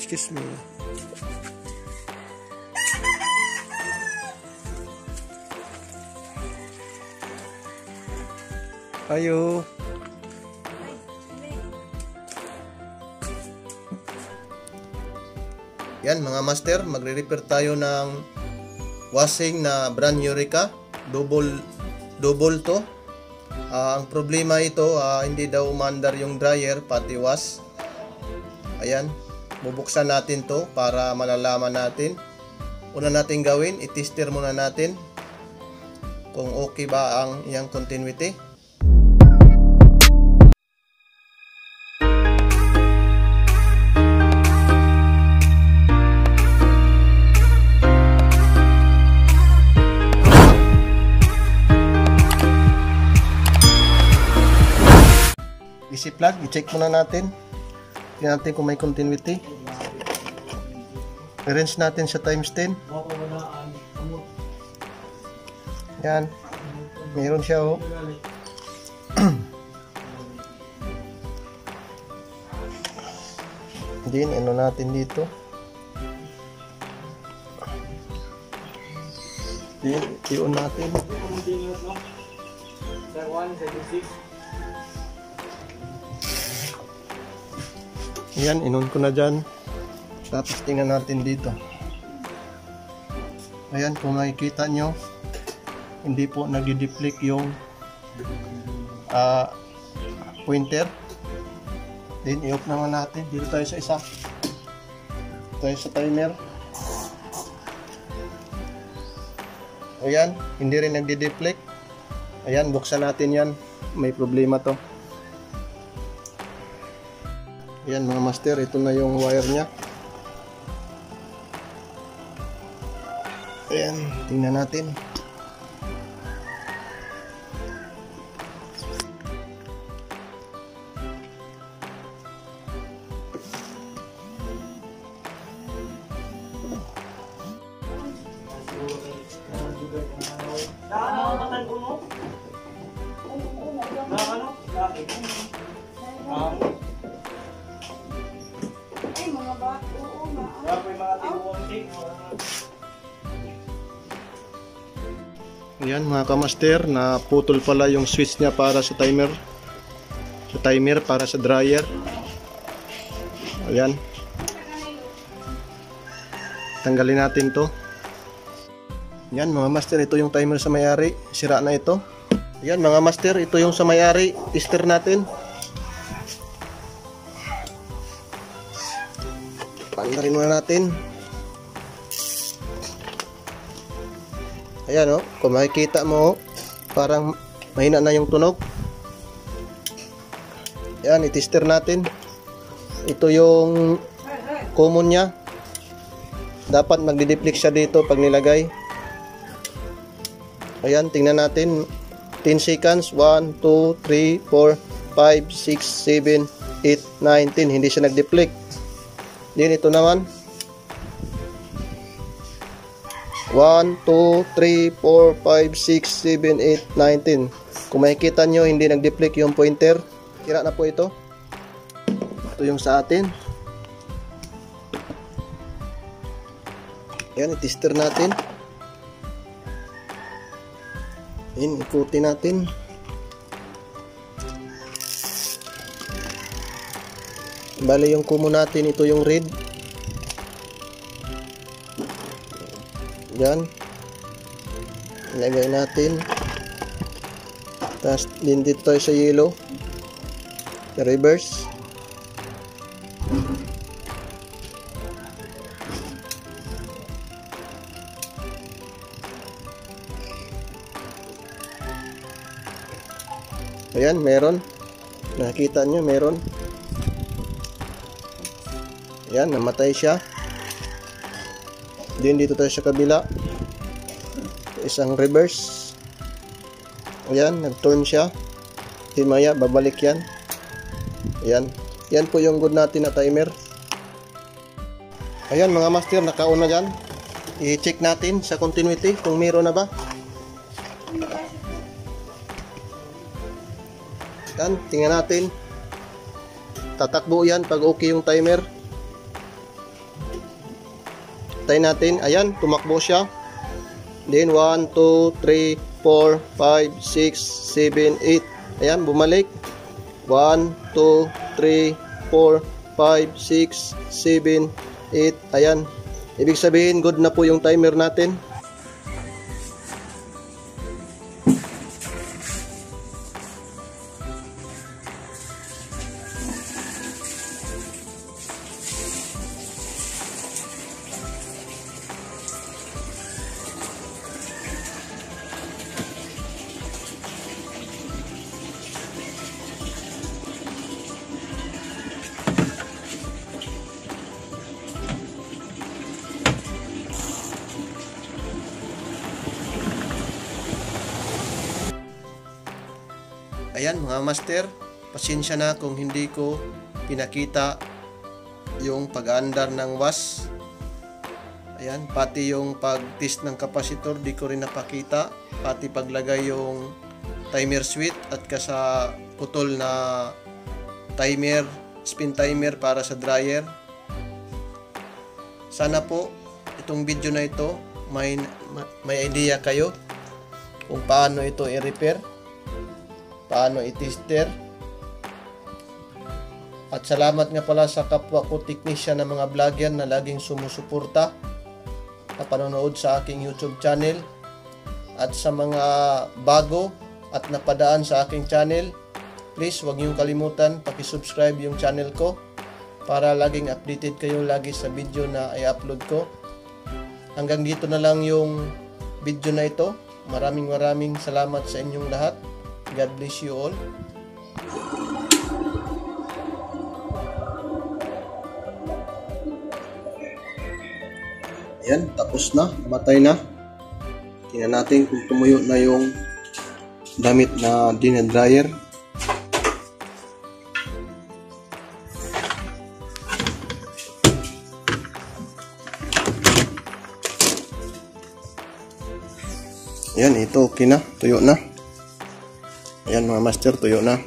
Excuse me. Ayo. Yan mga master, magre-repair tayo ng washing na brand Eureka. Double to. Ang problema ito, hindi daw umandar yung dryer pati wash. Ayan, bubuksan natin to para malalaman natin. Una natin gawin, i-tester muna natin kung okay ba ang iyang continuity. DC plug, i-check muna natin. Tingnan natin kung may continuity. I-range natin sa times 10. Yan. Meron siya oh. Then, ano natin dito. Then, i-on natin. Yan, inon ko na dyan. Tapos tingnan natin dito. Ayan, kung makikita nyo, hindi po nag-deflect yung pointer. Then, i-off naman natin. Dito tayo sa isa. Tayo sa timer. Ayan, hindi rin nag-deflect. Ayan, buksan natin yan. May problema to. Ayan mga master, ito na yung wire nya. Ayan, tingnan natin. Ayan mga kamaster, na putol pala yung switch niya para sa timer. Para sa dryer. Ayan. Tanggalin natin to. Ayan mga master, ito yung timer sa may-ari. Sira na ito. Ayan mga master, ito yung sa may-ari. Tester natin. Pandarin muna natin. Ayan o, kung makikita mo, parang mahina na yung tunog. Ayan, i-tester natin. Ito yung common nya. Dapat magdi-deflect siya dito pag nilagay. Ayan, tingnan natin. 10 seconds. 1, 2, 3, 4, 5, 6, 7, 8, 9, 10. Hindi siya nag-deflect. Then ito naman. 1, 2, 3, 4, 5, 6, 7, 8, 9, 10. Kung makikita nyo, hindi nag-deflect yung pointer. Sira na po ito. Ito yung sa atin. Yan, i-tester natin. Yan, ikutin natin. Bale yung kumo natin, ito yung red. Yan. Ilagay natin. Tapos din dito tayo sa yellow. Sa reverse. Ayan, meron. Nakita nyo, meron. Ayan, namatay siya. Then dito tayo sa kabila. Isang reverse. Ayan, nag-turn siya. Himaya, babalik yan. Ayan. Yan po yung good natin na timer. Ayan mga master, naka-on na dyan. I-check natin sa continuity kung meron na ba. Yan, tingnan natin. Tatakbo yan pag okay yung timer. Antayin natin. Ayan, tumakbo siya. Then 1, 2, 3, 4, 5, 6, 7, 8. Ayan, bumalik. 1, 2, 3, 4, 5, 6, 7, 8. Ayan. Ibig sabihin, good na po yung timer natin. Ayan mga master, pasensya na kung hindi ko pinakita yung pag-aandar ng wash. Ayan, pati yung pag-test ng kapasitor di ko rin napakita. Pati paglagay yung timer switch at kasa putol na timer, spin timer para sa dryer. Sana po itong video na ito may idea kayo kung paano ito i-repair, paano i-tester. At salamat nga pala sa kapwa ko technician na mga vlogger na laging sumusuporta na panonood sa aking YouTube channel. At sa mga bago at napadaan sa aking channel, please huwag niyong kalimutan paki-subscribe yung channel ko para laging updated kayo lagi sa video na i-upload ko. Hanggang dito na lang yung video na ito. Maraming salamat sa inyong lahat. God bless you all. Ayan, tapos na. Matay na. Tingnan natin kung tumuyo na yung damit na dinadryer. Ayan, ito okay na. Tuyo na. Ayan mga master, tuyo na.